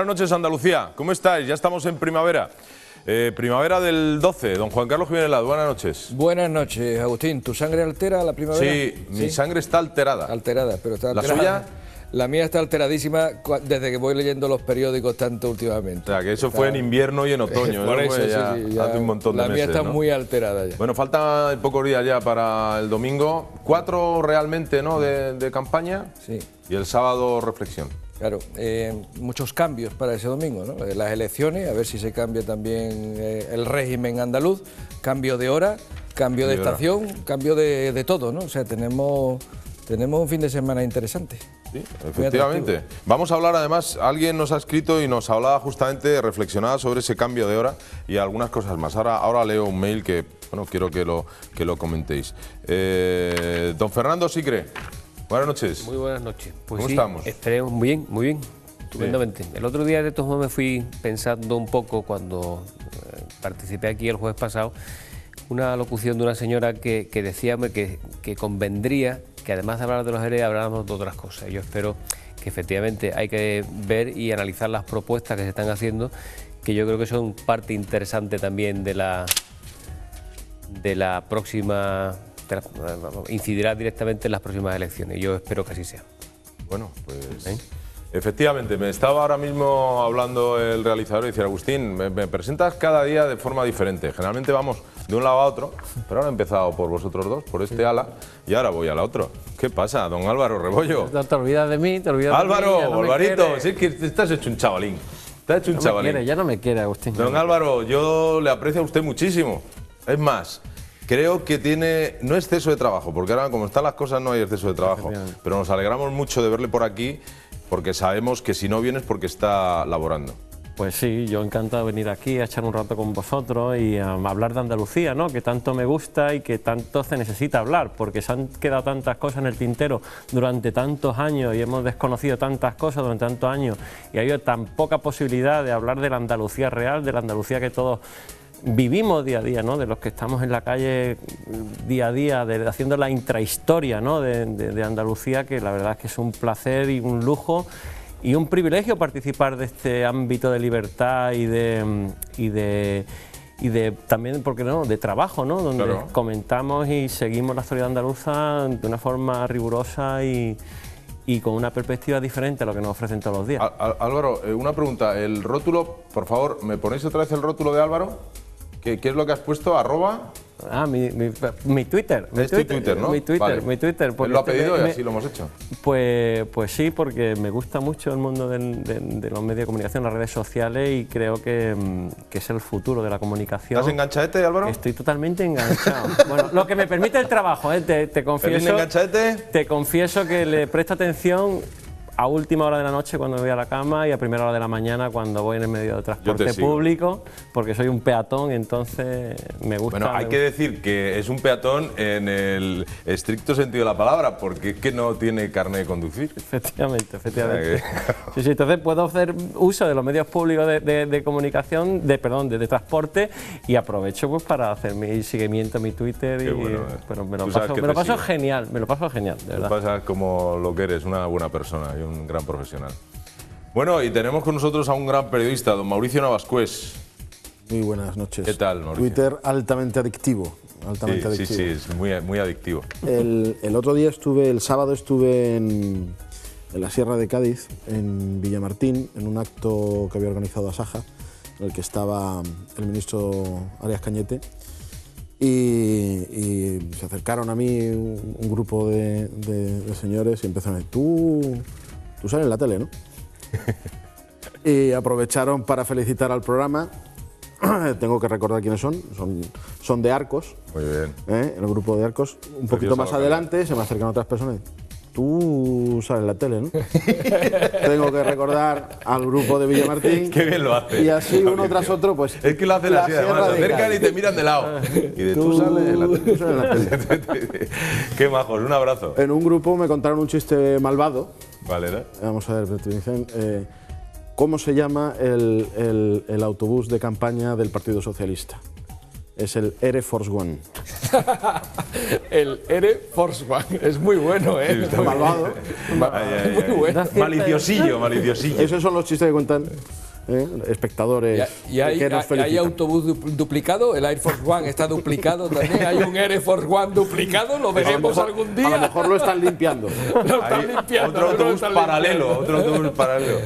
Buenas noches, Andalucía. ¿Cómo estáis? Ya estamos en primavera. Primavera del 12. Don Juan Carlos Jiménez Laz, buenas noches. Buenas noches, Agustín. ¿Tu sangre altera la primavera? Sí, mi sangre está alterada. Alterada, pero está alterada. ¿La suya? La mía está alteradísima desde que voy leyendo los periódicos tanto últimamente. O sea, que eso fue en invierno y en otoño. Por eso, fue ya hace un montón de meses. La mía está ¿no? muy alterada ya. Bueno, faltan pocos días ya para el domingo. 4 realmente, ¿no?, de campaña. Sí. Y el sábado reflexión. Claro, muchos cambios para ese domingo, ¿no? Las elecciones, a ver si se cambia también el régimen andaluz, cambio de hora, cambio de estación, cambio de todo, ¿no? O sea, tenemos un fin de semana interesante. Sí, efectivamente. Vamos a hablar, además, alguien nos ha escrito y nos hablaba justamente, reflexionaba sobre ese cambio de hora y algunas cosas más. Ahora leo un mail que, bueno, quiero que lo comentéis. Don Fernando Sicre. Buenas noches. Muy buenas noches. Pues ¿Cómo sí, estamos? Esperemos muy bien, estupendamente. Sí. El otro día de todos modos me fui pensando un poco cuando participé aquí el jueves pasado, una locución de una señora que decía que convendría que además de hablar de los ERE habláramos de otras cosas. Yo espero que efectivamente hay que ver y analizar las propuestas que se están haciendo, que yo creo que son parte interesante también de la próxima... incidirá directamente en las próximas elecciones. Yo espero que así sea. Bueno, pues efectivamente, me estaba ahora mismo hablando el realizador y decía, Agustín, me presentas cada día de forma diferente. Generalmente vamos de un lado a otro, pero ahora he empezado por vosotros dos, por este ala, y ahora voy al otro. ¿Qué pasa, don Álvaro Rebollo? No te olvidas de mí, te olvidas Álvaro, de mí. Álvaro, Alvarito, si es que estás hecho un chavalín. Estás hecho un chavalín. Ya no me quiere, Agustín. Don Álvaro, yo le aprecio a usted muchísimo. Es más, creo que tiene, no exceso de trabajo, porque ahora como están las cosas no hay exceso de trabajo, pero nos alegramos mucho de verle por aquí, porque sabemos que si no viene es porque está laborando. Pues sí, yo encantado de venir aquí a echar un rato con vosotros y a hablar de Andalucía, ¿no?, que tanto me gusta y que tanto se necesita hablar, porque se han quedado tantas cosas en el tintero durante tantos años y hemos desconocido tantas cosas durante tantos años y ha habido tan poca posibilidad de hablar de la Andalucía real, de la Andalucía que todos vivimos día a día, ¿no?, de los que estamos en la calle día a día, haciendo la intrahistoria, ¿no?, de Andalucía, que la verdad es que es un placer y un lujo y un privilegio participar de este ámbito de libertad y de también, ¿por qué no?, de trabajo, ¿no?, donde comentamos y seguimos la historia andaluza de una forma rigurosa y con una perspectiva diferente a lo que nos ofrecen todos los días. Álvaro, una pregunta, el rótulo, por favor, ¿me ponéis otra vez el rótulo de Álvaro? ¿Qué es lo que has puesto? ¿Arroba? Ah, mi Twitter. Es tu Twitter, ¿no? Mi Twitter. Él lo ha pedido y así lo hemos hecho. Pues sí, porque me gusta mucho el mundo de los medios de comunicación, las redes sociales, y creo que es el futuro de la comunicación. ¿Estás enganchadete, Álvaro? Estoy totalmente enganchado. Bueno, lo que me permite el trabajo, te confieso. ¿Enganchadete? Te confieso que le presto atención a última hora de la noche cuando me voy a la cama y a primera hora de la mañana cuando voy en el medio de transporte público, porque soy un peatón, entonces me gusta. Bueno, hay que decir que es un peatón en el estricto sentido de la palabra, porque es que no tiene carnet de conducir. Efectivamente. Sí, entonces puedo hacer uso de los medios públicos de comunicación, de transporte, y aprovecho pues para hacer mi seguimiento, mi Twitter. Qué bueno, pero me lo paso genial, de verdad. Tú pasas como lo que eres, una buena persona y un gran profesional. Bueno, y tenemos con nosotros a un gran periodista, don Mauricio Navascués. Muy buenas noches. ¿Qué tal, Mauricio? Twitter altamente adictivo. Sí, es muy adictivo. El otro día el sábado estuve en la Sierra de Cádiz, en Villamartín, en un acto que había organizado Asaja, en el que estaba el ministro Arias Cañete, y se acercaron a mí un grupo de señores y empezaron a decir, tú sales en la tele, ¿no? Y aprovecharon para felicitar al programa. Tengo que recordar quiénes son de Arcos. Muy bien. El grupo de Arcos. Un poquito más adelante se me acercan otras personas. Tú sales en la tele, ¿no? Tengo que recordar al grupo de Villamartín. Qué bien lo hace. Y así uno tras otro, pues. Es que lo hacen así, además, se acercan y te miran de lado. Y de tú sales en la tele. Qué majos, un abrazo. En un grupo me contaron un chiste malvado. Vale, ¿no? Vamos a ver, te dicen, ¿cómo se llama el autobús de campaña del Partido Socialista? es el Air Force One. El Air Force One, es muy bueno, ¿eh? Está malvado. Muy bueno. Maliciosillo, maliciosillo. Esos son los chistes que cuentan espectadores. Y hay autobús duplicado, el Air Force One está duplicado también, hay un Air Force One duplicado, lo veremos algún día. A lo mejor lo están limpiando. Lo están limpiando. Otro autobús paralelo, otro autobús paralelo.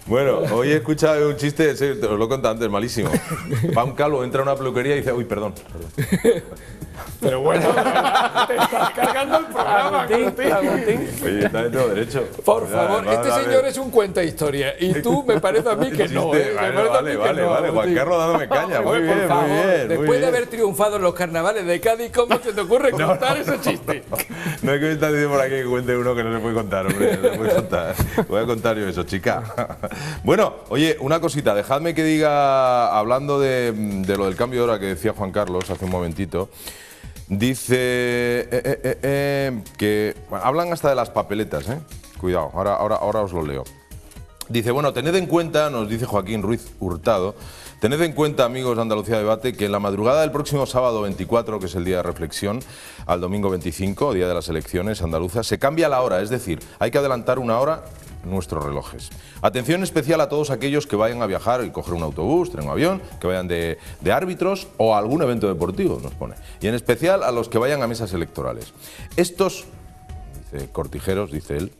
Bueno, hoy he escuchado un chiste, os lo he contado antes, malísimo. Va un calvo, entra a una peluquería y dice, uy, perdón. Pero bueno, te estás cargando el programa, Agustín. Oye, está de todo derecho. Por favor, este señor es un cuenta historia y tú me parece a mí que no. Vale, Juan Carlos dándome caña. Muy bien, por favor, muy bien. después de haber triunfado en los carnavales de Cádiz, ¿cómo se te ocurre contar ese chiste? No es que me estás diciendo por aquí que cuente uno que no se puede contar, hombre. No se puede contar. Voy a contar yo eso, chica. Bueno, oye, una cosita. Dejadme que diga, hablando de lo del cambio de hora que decía Juan Carlos hace un momentito. Dice que bueno, hablan hasta de las papeletas, ¿eh? Cuidado, ahora os lo leo. Dice, bueno, tened en cuenta, nos dice Joaquín Ruiz Hurtado, tened en cuenta, amigos de Andalucía Debate, que en la madrugada del próximo sábado 24, que es el día de reflexión, al domingo 25, día de las elecciones andaluzas, se cambia la hora, es decir, hay que adelantar una hora nuestros relojes. Atención especial a todos aquellos que vayan a viajar y coger un autobús, tren o avión, que vayan de árbitros o a algún evento deportivo, nos pone. Y en especial a los que vayan a mesas electorales. Estos, dice Cortijeros, dice él,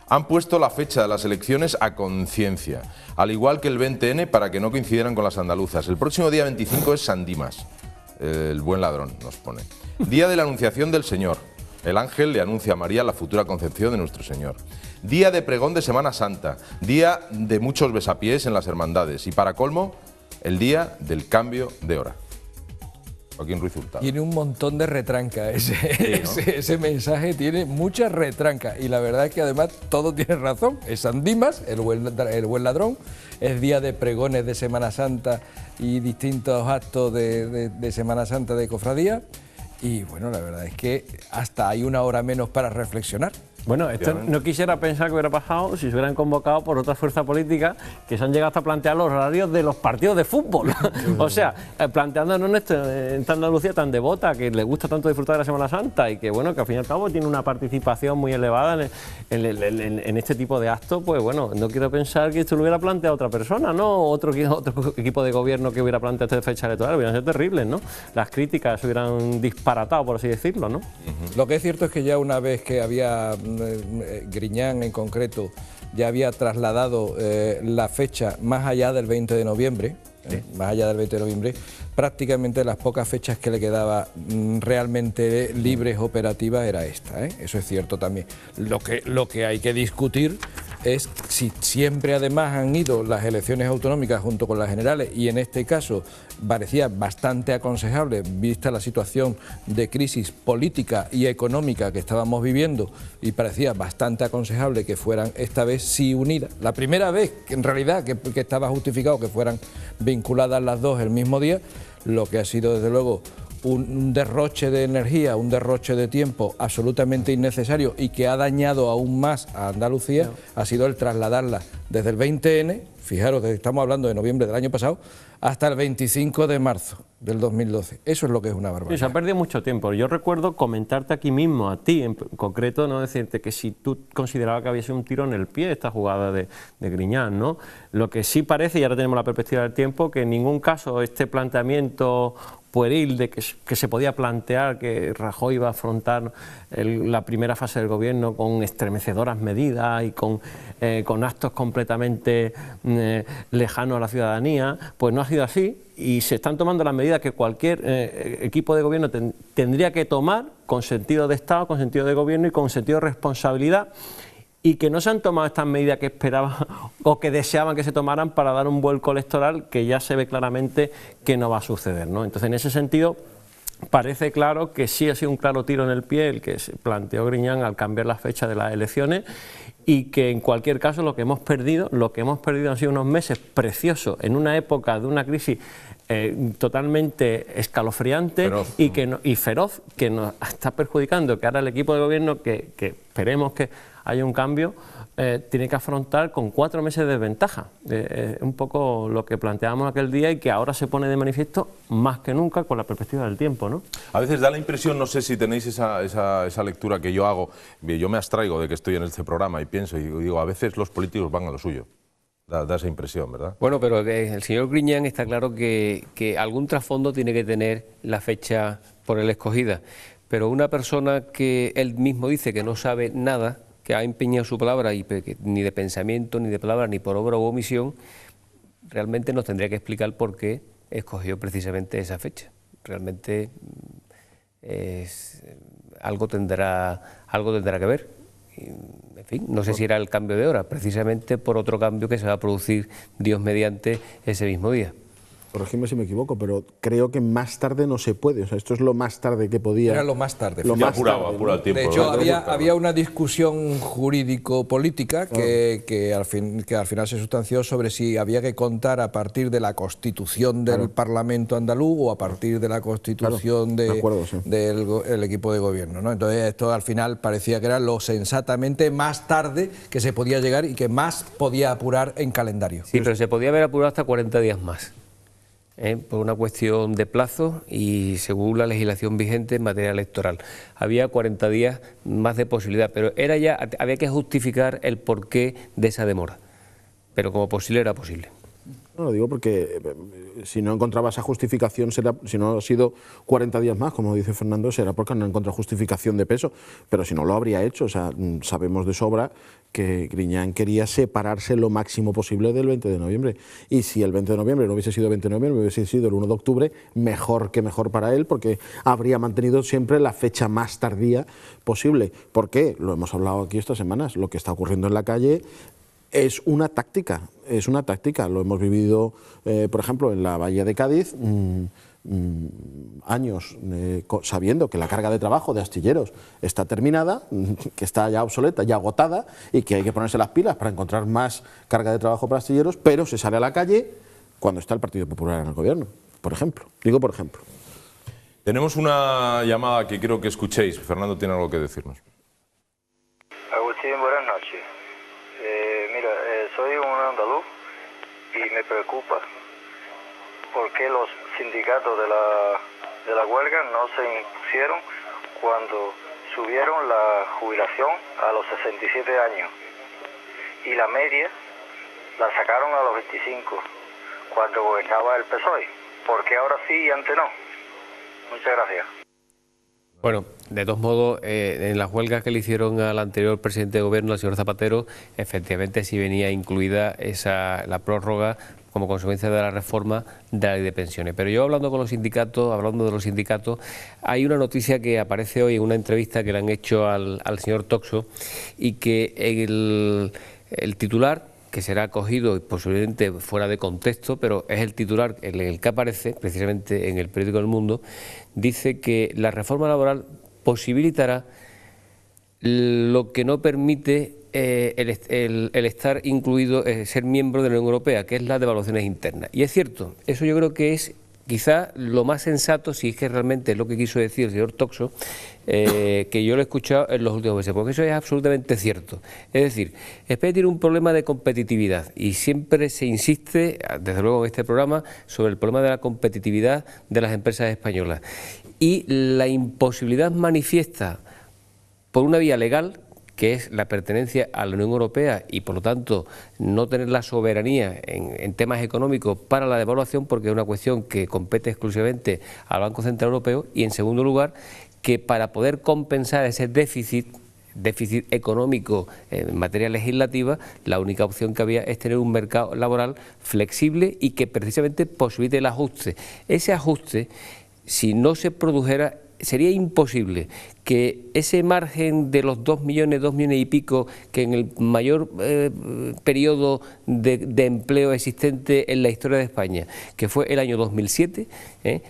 han puesto la fecha de las elecciones a conciencia, al igual que el 20N, para que no coincidieran con las andaluzas. El próximo día 25 es San Dimas, el buen ladrón, nos pone. Día de la Anunciación del Señor. El ángel le anuncia a María la futura concepción de nuestro Señor. Día de pregón de Semana Santa, día de muchos besapiés en las hermandades y, para colmo, el día del cambio de hora. Joaquín Ruiz Hurtado. Tiene un montón de retranca, ese mensaje tiene mucha retranca y la verdad es que además todo tiene razón. Es San Dimas, el buen ladrón, es día de pregones de Semana Santa y distintos actos de Semana Santa de cofradía. Y bueno, la verdad es que hasta hay una hora menos para reflexionar. Bueno, esto no quisiera pensar que hubiera pasado si se hubieran convocado por otra fuerza política que se han llegado hasta plantear los horarios de los partidos de fútbol. O sea, planteándonos en esta Andalucía tan devota, que le gusta tanto disfrutar de la Semana Santa y que, bueno, que al fin y al cabo tiene una participación muy elevada en este tipo de actos, pues bueno, no quiero pensar que esto lo hubiera planteado otra persona, ¿no? Otro equipo de gobierno que hubiera planteado esta fecha electoral, hubieran sido terribles, ¿no? Las críticas se hubieran disparatado, por así decirlo, ¿no? Lo que es cierto es que ya una vez que había Griñán en concreto ya había trasladado la fecha más allá del 20 de noviembre, más allá del 20 de noviembre, prácticamente las pocas fechas que le quedaba realmente libres operativas era esta, eso es cierto también. Lo que hay que discutir es si siempre además han ido las elecciones autonómicas junto con las generales y en este caso parecía bastante aconsejable, vista la situación de crisis política y económica que estábamos viviendo, y parecía bastante aconsejable que fueran esta vez sí unidas. La primera vez que en realidad que estaba justificado que fueran vinculadas las dos el mismo día, lo que ha sido desde luego un derroche de energía, un derroche de tiempo absolutamente innecesario y que ha dañado aún más a Andalucía, ha sido el trasladarla desde el 20N, fijaros, estamos hablando de noviembre del año pasado, hasta el 25 de marzo del 2012. Eso es lo que es una barbaridad. Sí, se ha perdido mucho tiempo. Yo recuerdo comentarte aquí mismo, a ti en concreto, no decirte que si tú considerabas que había sido un tiro en el pie esta jugada de Griñán, ¿no? Lo que sí parece, y ahora tenemos la perspectiva del tiempo, que en ningún caso este planteamiento pueril de que se podía plantear que Rajoy iba a afrontar la primera fase del gobierno con estremecedoras medidas y con actos completamente lejanos a la ciudadanía, pues no ha sido así y se están tomando las medidas que cualquier equipo de gobierno tendría que tomar con sentido de Estado, con sentido de gobierno y con sentido de responsabilidad, y que no se han tomado estas medidas que esperaban o que deseaban que se tomaran para dar un vuelco electoral que ya se ve claramente que no va a suceder, ¿no? Entonces, en ese sentido, parece claro que sí ha sido un claro tiro en el pie el que se planteó Griñán al cambiar la fecha de las elecciones, y que en cualquier caso lo que hemos perdido han sido unos meses preciosos en una época de una crisis totalmente escalofriante, feroz, y feroz, que nos está perjudicando, que ahora el equipo de gobierno, que esperemos que haya un cambio, tiene que afrontar con 4 meses de desventaja. Un poco lo que planteábamos aquel día y que ahora se pone de manifiesto más que nunca con la perspectiva del tiempo, ¿no? A veces da la impresión, no sé si tenéis esa lectura que yo hago, yo me abstraigo de que estoy en este programa y pienso y digo, a veces los políticos van a lo suyo. Da esa impresión, ¿verdad? Bueno, pero el señor Griñán está claro que algún trasfondo tiene que tener la fecha por él escogida, pero una persona que él mismo dice que no sabe nada, que ha empeñado su palabra y ni de pensamiento, ni de palabra, ni por obra u omisión, realmente nos tendría que explicar por qué escogió precisamente esa fecha. Realmente algo tendrá que ver. En fin, no sé si era el cambio de hora, precisamente por otro cambio que se va a producir, Dios mediante, ese mismo día. Corregidme si me equivoco, pero creo que más tarde no se puede. O sea, esto es lo más tarde que podía. Era lo más tarde. Lo más apura el tiempo. De hecho, había una discusión jurídico-política que al final se sustanció sobre si había que contar a partir de la constitución del Parlamento andaluz o a partir de la constitución del equipo de gobierno, ¿no? Entonces, esto al final parecía que era lo sensatamente más tarde que se podía llegar y que más podía apurar en calendario. Sí, pero se podía haber apurado hasta 40 días más. Por una cuestión de plazo y según la legislación vigente en materia electoral. Había 40 días más de posibilidad, pero había que justificar el porqué de esa demora. Pero como posible era posible. No, lo digo porque si no encontraba esa justificación, si no ha sido 40 días más, como dice Fernando, será porque no encontrado justificación de peso, pero si no lo habría hecho. O sea, sabemos de sobra que Griñán quería separarse lo máximo posible del 20 de noviembre. Y si el 20 de noviembre no hubiese sido el 20 de noviembre, hubiese sido el 1 de octubre, mejor que mejor para él, porque habría mantenido siempre la fecha más tardía posible. ¿Por qué? Lo hemos hablado aquí estas semanas. Lo que está ocurriendo en la calle es una táctica, lo hemos vivido, por ejemplo, en la Bahía de Cádiz, años sabiendo que la carga de trabajo de astilleros está terminada, que está ya obsoleta, ya agotada y que hay que ponerse las pilas para encontrar más carga de trabajo para astilleros, pero se sale a la calle cuando está el Partido Popular en el gobierno, por ejemplo. Digo por ejemplo. Tenemos una llamada que quiero que escuchéis. Fernando tiene algo que decirnos. Agustín, buenas noches. Soy un andaluz y me preocupa por qué los sindicatos de la huelga no se impusieron cuando subieron la jubilación a los 67 años y la media la sacaron a los 25 cuando gobernaba el PSOE. ¿Por qué ahora sí y antes no? Muchas gracias. Bueno, de todos modos, en las huelgas que le hicieron al anterior presidente de gobierno, al señor Zapatero, efectivamente sí venía incluida la prórroga como consecuencia de la reforma de la ley de pensiones. Pero yo hablando de los sindicatos, hay una noticia que aparece hoy en una entrevista que le han hecho al señor Toxo y que el titular, que será cogido posiblemente fuera de contexto, pero es el titular en el que aparece precisamente en el periódico El Mundo, dice que la reforma laboral posibilitará lo que no permite el estar incluido, ser miembro de la Unión Europea, que es las devaluaciones internas. Y es cierto, eso yo creo que es quizá lo más sensato, si es que realmente es lo que quiso decir el señor Toxo, que yo lo he escuchado en los últimos meses, porque eso es absolutamente cierto. Es decir, España tiene un problema de competitividad y siempre se insiste, desde luego en este programa, sobre el problema de la competitividad de las empresas españolas. Y la imposibilidad manifiesta por una vía legal, que es la pertenencia a la Unión Europea y por lo tanto no tener la soberanía en temas económicos para la devaluación, porque es una cuestión que compete exclusivamente al Banco Central Europeo, y en segundo lugar que para poder compensar ese déficit económico en materia legislativa, la única opción que había es tener un mercado laboral flexible y que precisamente posibilite el ajuste. Ese ajuste, si no se produjera, sería imposible que ese margen de los 2 millones y pico, que en el mayor periodo de empleo existente en la historia de España, que fue el año 2007,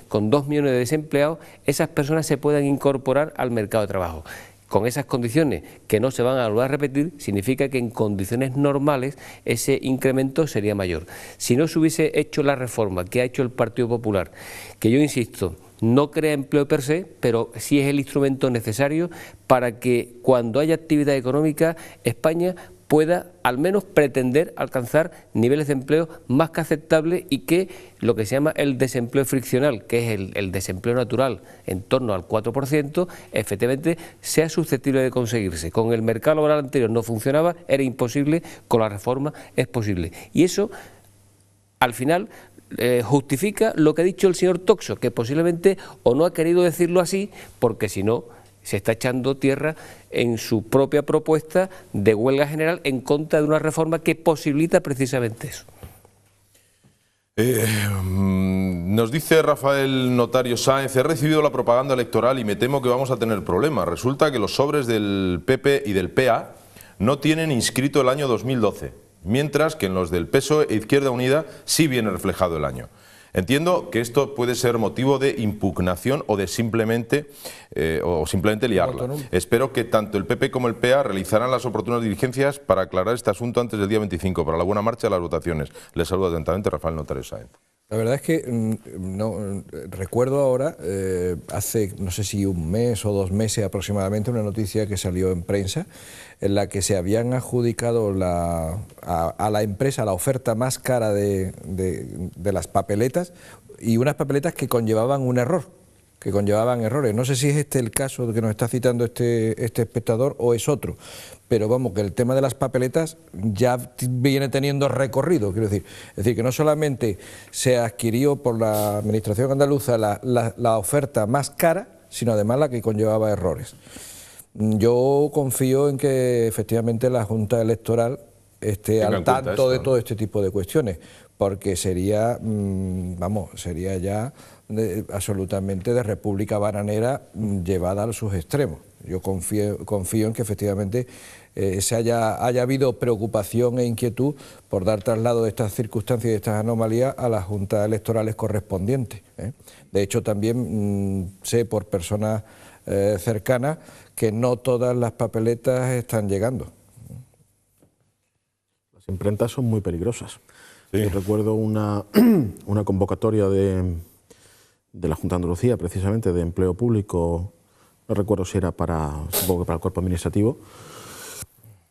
con 2 millones de desempleados, esas personas se puedan incorporar al mercado de trabajo. Con esas condiciones que no se van a volver a repetir, significa que en condiciones normales ese incremento sería mayor. Si no se hubiese hecho la reforma que ha hecho el Partido Popular, que yo insisto, no crea empleo per se, pero sí es el instrumento necesario para que cuando haya actividad económica España pueda al menos pretender alcanzar niveles de empleo más que aceptables y que lo que se llama el desempleo friccional, que es el desempleo natural en torno al 4%, efectivamente sea susceptible de conseguirse. Con el mercado laboral anterior no funcionaba, era imposible, con la reforma es posible. Y eso, al final, justifica lo que ha dicho el señor Toxo, que posiblemente o no ha querido decirlo así, porque si no se está echando tierra en su propia propuesta de huelga general en contra de una reforma que posibilita precisamente eso. Nos dice Rafael Notario Sáenz: he recibido la propaganda electoral y me temo que vamos a tener problemas. Resulta que los sobres del PP y del PA no tienen inscrito el año 2012, mientras que en los del PSOE e Izquierda Unida sí viene reflejado el año. Entiendo que esto puede ser motivo de impugnación o de simplemente liarla. Espero que tanto el PP como el PA realizarán las oportunas diligencias para aclarar este asunto antes del día 25, para la buena marcha de las votaciones. Les saludo atentamente, Rafael Notario Sáenz. La verdad es que recuerdo ahora, hace no sé si un mes o 2 meses aproximadamente, una noticia que salió en prensa en la que se habían adjudicado a la empresa la oferta más cara de las papeletas, y unas papeletas que conllevaban un error, que conllevaban errores. No sé si es este el caso que nos está citando este espectador o es otro, pero vamos, que el tema de las papeletas ya viene teniendo recorrido, quiero decir. Es decir, que no solamente se adquirió por la Administración andaluza la oferta más cara, sino además la que conllevaba errores. Yo confío en que efectivamente la Junta Electoral esté al tanto de todo este tipo de cuestiones, porque sería, sería ya absolutamente de república bananera llevada a sus extremos. Yo confío en que efectivamente haya habido preocupación e inquietud por dar traslado de estas circunstancias y de estas anomalías a las juntas electorales correspondientes. De hecho, también sé por personas cercanas que no todas las papeletas están llegando. Las imprentas son muy peligrosas. Sí. Yo recuerdo una convocatoria de la Junta de Andalucía, precisamente, de empleo público, no recuerdo si era supongo que para el cuerpo administrativo,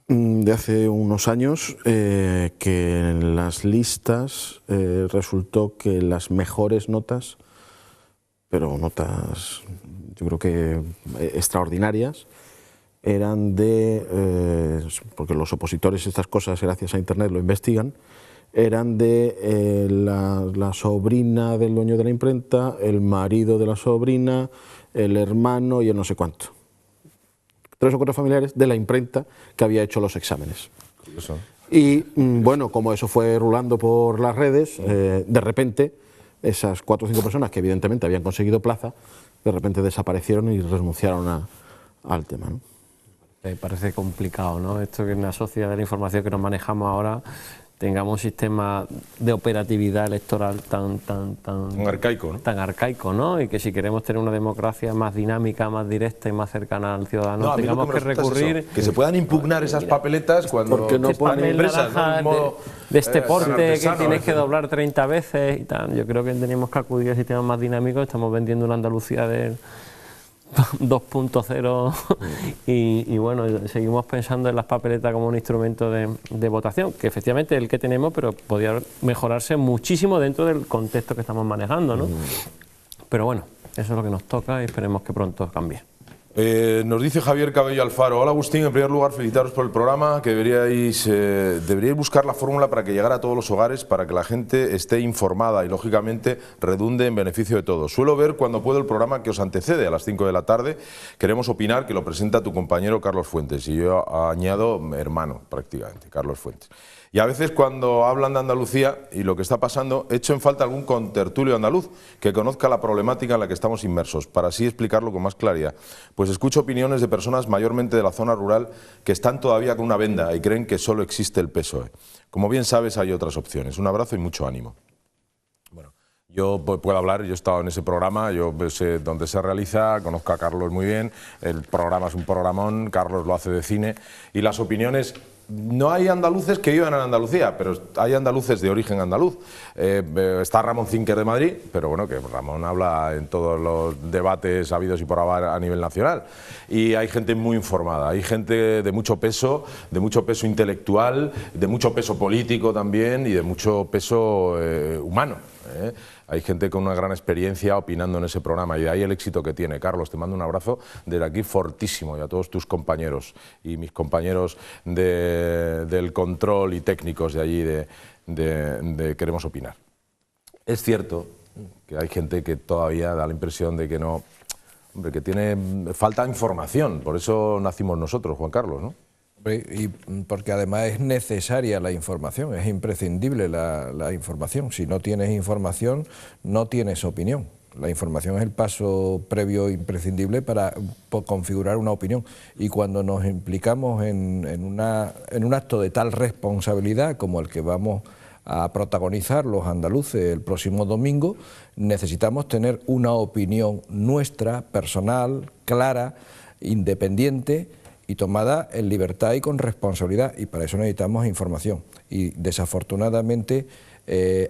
de hace unos años, que en las listas resultó que las mejores notas, pero notas yo creo que extraordinarias, eran porque los opositores estas cosas gracias a internet lo investigan, eran de la sobrina del dueño de la imprenta, el marido de la sobrina, el hermano y el no sé cuánto. 3 o 4 familiares de la imprenta que había hecho los exámenes. Eso. Y bueno, como eso fue rulando por las redes, de repente esas 4 o 5 personas que evidentemente habían conseguido plaza, de repente desaparecieron y renunciaron al tema, ¿no? Parece complicado, ¿no? Esto que en la sociedad de la información que nos manejamos ahora tengamos un sistema de operatividad electoral tan arcaico, ¿no? Tan arcaico, ¿no? Y que si queremos tener una democracia más dinámica, más directa y más cercana al ciudadano, tengamos que recurrir... Que se puedan impugnar esas papeletas cuando... Porque no ponen empresas, ¿no? De este porte que tienes que doblar 30 veces y tal. Yo creo que tenemos que acudir a sistemas más dinámicos. Estamos vendiendo una Andalucía de 2.0 y bueno, seguimos pensando en las papeletas como un instrumento de votación, que efectivamente es el que tenemos, pero podría mejorarse muchísimo dentro del contexto que estamos manejando, ¿no? Pero bueno, eso es lo que nos toca y esperemos que pronto cambie. Nos dice Javier Cabello Alfaro: hola Agustín, en primer lugar felicitaros por el programa, que deberíais buscar la fórmula para que llegara a todos los hogares, para que la gente esté informada y lógicamente redunde en beneficio de todos. Suelo ver cuando puedo el programa que os antecede a las 5 de la tarde, queremos opinar, que lo presenta tu compañero Carlos Fuentes, y yo añado hermano prácticamente, Carlos Fuentes. Y a veces cuando hablan de Andalucía y lo que está pasando, echo en falta algún contertulio andaluz que conozca la problemática en la que estamos inmersos, para así explicarlo con más claridad. Pues escucho opiniones de personas mayormente de la zona rural que están todavía con una venda y creen que solo existe el PSOE. Como bien sabes, hay otras opciones. Un abrazo y mucho ánimo. Bueno, yo puedo hablar, yo he estado en ese programa, yo sé dónde se realiza, conozco a Carlos muy bien, el programa es un programón, Carlos lo hace de cine, y las opiniones no hay andaluces que vivan en Andalucía, pero hay andaluces de origen andaluz. Está Ramón Zinker de Madrid, pero bueno, que Ramón habla en todos los debates habidos y por haber a nivel nacional. Y hay gente muy informada, hay gente de mucho peso intelectual, de mucho peso político también y de mucho peso humano. Hay gente con una gran experiencia opinando en ese programa y de ahí el éxito que tiene. Carlos, te mando un abrazo desde aquí fortísimo y a todos tus compañeros y mis compañeros del control y técnicos de allí de Queremos Opinar. Es cierto que hay gente que todavía da la impresión de que no, hombre, que tiene falta de información, por eso nacimos nosotros, Juan Carlos, ¿no? Y porque además es necesaria la información, es imprescindible la información. Si no tienes información, no tienes opinión. La información es el paso previo imprescindible para configurar una opinión. Y cuando nos implicamos en un acto de tal responsabilidad como el que vamos a protagonizar los andaluces el próximo domingo, necesitamos tener una opinión nuestra, personal, clara, independiente, y tomada en libertad y con responsabilidad, y para eso necesitamos información. Y desafortunadamente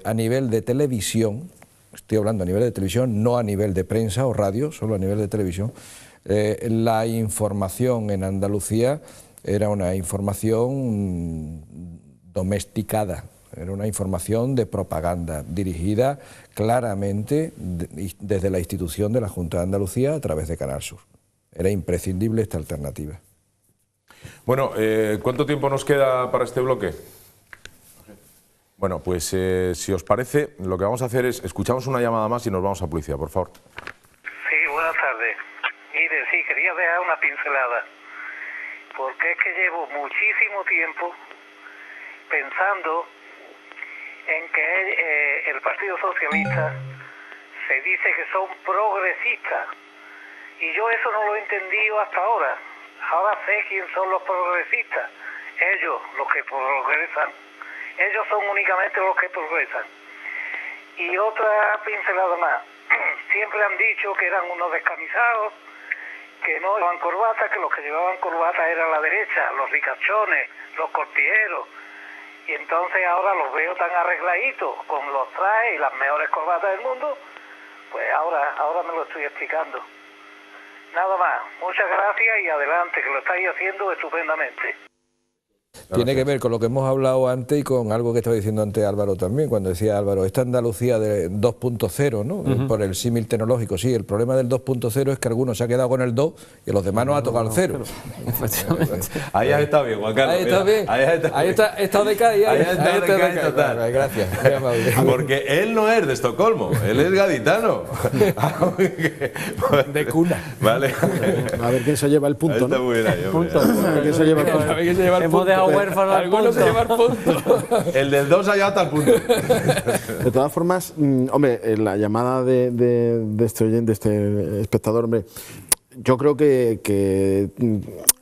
a nivel de televisión, estoy hablando a nivel de televisión, no a nivel de prensa o radio, solo a nivel de televisión, la información en Andalucía era una información domesticada, era una información de propaganda dirigida claramente desde la institución de la Junta de Andalucía a través de Canal Sur. Era imprescindible esta alternativa. Bueno, ¿cuánto tiempo nos queda para este bloque? Bueno, pues si os parece, lo que vamos a hacer es, escuchamos una llamada más y nos vamos a publicidad, por favor. Sí, buenas tardes. Mire, sí, quería dejar una pincelada, porque es que llevo muchísimo tiempo pensando en que el Partido Socialista se dice que son progresistas, y yo eso no lo he entendido hasta ahora. Ahora sé quién son los progresistas, ellos los que progresan, ellos son únicamente los que progresan. Y otra pincelada más, siempre han dicho que eran unos descamisados, que no llevaban corbata, que los que llevaban corbata eran la derecha, los ricachones, los cortijeros, y entonces ahora los veo tan arregladitos, con los trajes y las mejores corbatas del mundo, pues ahora me lo estoy explicando. Nada más, muchas gracias y adelante, que lo estáis haciendo estupendamente. Tiene que ver con lo que hemos hablado antes y con algo que estaba diciendo antes Álvaro también, cuando decía Álvaro, esta Andalucía de 2.0, ¿no? Por el símil tecnológico. Sí, el problema del 2.0 es que algunos se ha quedado con el 2 y los demás no ha tocado el 0. Ahí has estado bien, Juan Carlos. Ahí está bien. Ahí está estado de calle. Ahí está de calle total. Gracias. Porque él no es de Estocolmo, él es gaditano. De cuna. Vale. A ver quién se lleva el punto, ¿no? Está muy bien ahí, hombre. A ver quién se lleva el punto. A ver quién se lleva el punto. Hemos dejado huérfano al punto. Se lleva el punto. El del 2 allá hasta el punto. De todas formas, hombre, la llamada de este oyente, de este espectador, hombre, yo creo que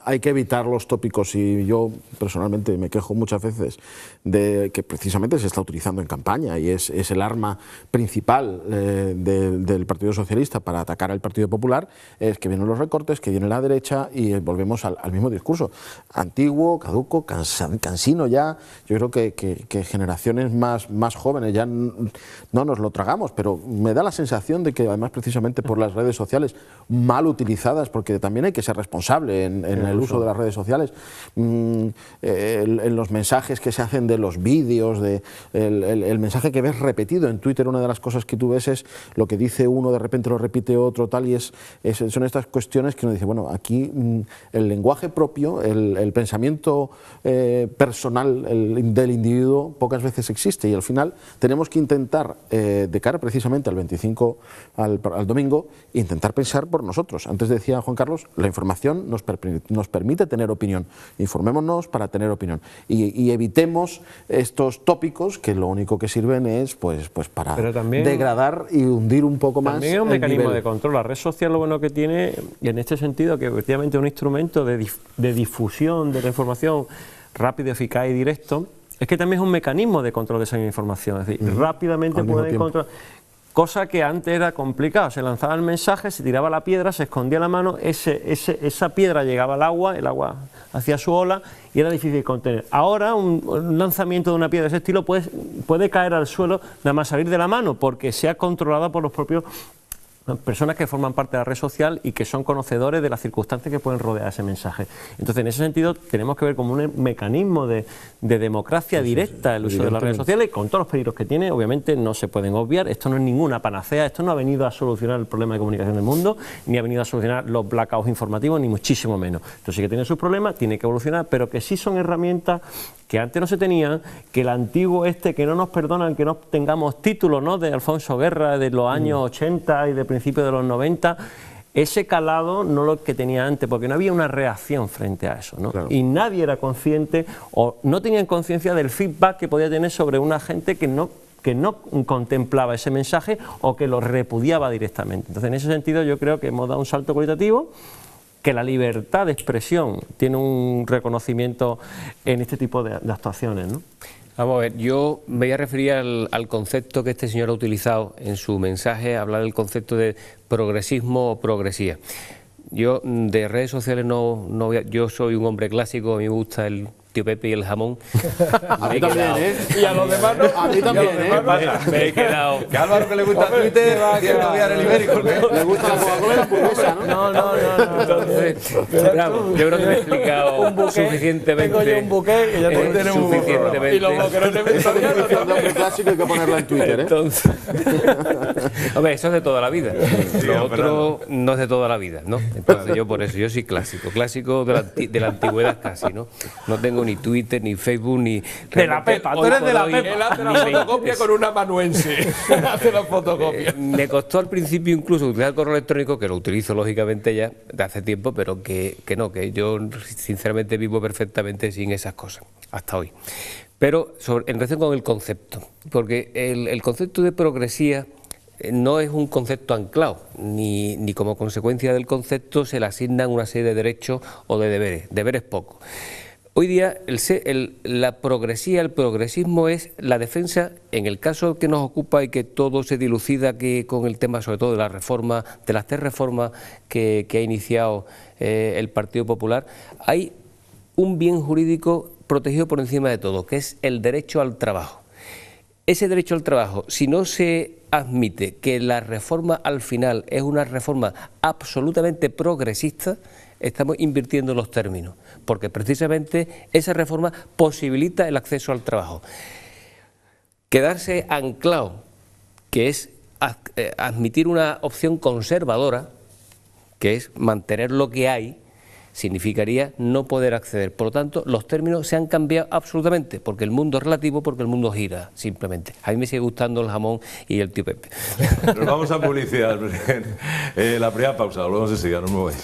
hay que evitar los tópicos, y yo personalmente me quejo muchas veces de que precisamente se está utilizando en campaña y es el arma principal del Partido Socialista para atacar al Partido Popular, es que vienen los recortes, que viene la derecha y volvemos al mismo discurso. Antiguo, caduco, cansino ya. Yo creo que generaciones más jóvenes ya no nos lo tragamos, pero me da la sensación de que además precisamente por las redes sociales mal utilizadas, porque también hay que ser responsable en el uso de las redes sociales, en los mensajes que se hacen de los vídeos, el mensaje que ves repetido en Twitter. Una de las cosas que tú ves es lo que dice uno, de repente lo repite otro, tal, y son estas cuestiones que uno dice, bueno, aquí el lenguaje propio, el pensamiento personal del individuo pocas veces existe, y al final tenemos que intentar, de cara precisamente al 25, al domingo, intentar pensar por nosotros. Antes decía Juan Carlos, la información nos permite tener opinión. Informémonos para tener opinión y evitemos estos tópicos que lo único que sirven es pues para degradar y hundir un poco más. También es un mecanismo de control. La red social, lo bueno que tiene, y en este sentido, que efectivamente es un instrumento de difusión de la información rápido, eficaz y directo, es que también es un mecanismo de control de esa información. Es decir, rápidamente pueden controlar. cosa que antes era complicado. Se lanzaba el mensaje, se tiraba la piedra, se escondía la mano, esa piedra llegaba al agua, el agua hacía su ola y era difícil de contener. Ahora un lanzamiento de una piedra de ese estilo puede caer al suelo nada más salir de la mano, porque sea controlada por los propios personas que forman parte de la red social y que son conocedores de las circunstancias que pueden rodear ese mensaje. Entonces, en ese sentido, tenemos que ver como un mecanismo de democracia directa el uso de las redes sociales, con todos los peligros que tiene. Obviamente no se pueden obviar, esto no es ninguna panacea, esto no ha venido a solucionar el problema de comunicación del mundo, ni ha venido a solucionar los blackouts informativos, ni muchísimo menos. Entonces sí que tiene sus problemas, tiene que evolucionar, pero que sí son herramientas que antes no se tenían, que el antiguo que no nos perdonan que no tengamos títulos, ¿no?, de Alfonso Guerra de los años 80 y de principios de los 90, ese calado no lo que tenía antes, porque no había una reacción frente a eso, ¿no? Claro. Y nadie era consciente o no tenían conciencia del feedback que podía tener sobre una gente que no contemplaba ese mensaje o que lo repudiaba directamente. Entonces, en ese sentido, yo creo que hemos dado un salto cualitativo, que la libertad de expresión tiene un reconocimiento en este tipo de actuaciones, ¿no? Vamos a ver, yo me voy a referir al concepto que este señor ha utilizado en su mensaje, hablar del concepto de progresismo o progresía. Yo de redes sociales yo soy un hombre clásico, a mí me gusta el tío Pepe y el jamón. A mí también, ¿eh? Y a los demás no. A mí también, ¿eh? Me he quedado... Que a Álvaro, que le gusta Twitter, quiere cambiar el ibérico. Le gusta la Coca-Cola y la hamburguesa, ¿no? No. Entonces, bravo, yo creo que me he explicado suficientemente. Tengo yo un buque que ya tenemos suficientemente. Y los boquerones Esa definición de hombre clásico hay que ponerla en Twitter, ¿eh? Entonces, hombre, eso es de toda la vida. Lo otro no es de toda la vida, ¿no? Entonces yo por eso, yo soy clásico de la antigüedad casi, ¿no? No tengo ni Twitter, ni Facebook, ni... De la Pepa, tú eres de la Pepa. Él hace la fotocopia con un amanuense. Hace la fotocopia. Me costó al principio incluso utilizar el correo electrónico, que lo utilizo lógicamente ya de hace tiempo, pero que yo sinceramente vivo perfectamente sin esas cosas, hasta hoy. Pero en relación con el concepto, porque el concepto de progresía no es un concepto anclado, ni como consecuencia del concepto se le asignan una serie de derechos o de deberes pocos. Hoy día la progresía, el progresismo es la defensa, en el caso que nos ocupa y que todo se dilucida con el tema sobre todo de la reforma, de las 3 reformas que ha iniciado el Partido Popular, hay un bien jurídico protegido por encima de todo, que es el derecho al trabajo. Ese derecho al trabajo, si no se admite que la reforma al final es una reforma absolutamente progresista, estamos invirtiendo los términos, porque precisamente esa reforma posibilita el acceso al trabajo. Quedarse anclado, que es admitir una opción conservadora, que es mantener lo que hay, significaría no poder acceder. Por lo tanto, los términos se han cambiado absolutamente, porque el mundo es relativo, porque el mundo gira, simplemente. A mí me sigue gustando el jamón y el tío Pepe. Nos vamos a publicidad. La primera pausa, volvemos enseguida, no me voy.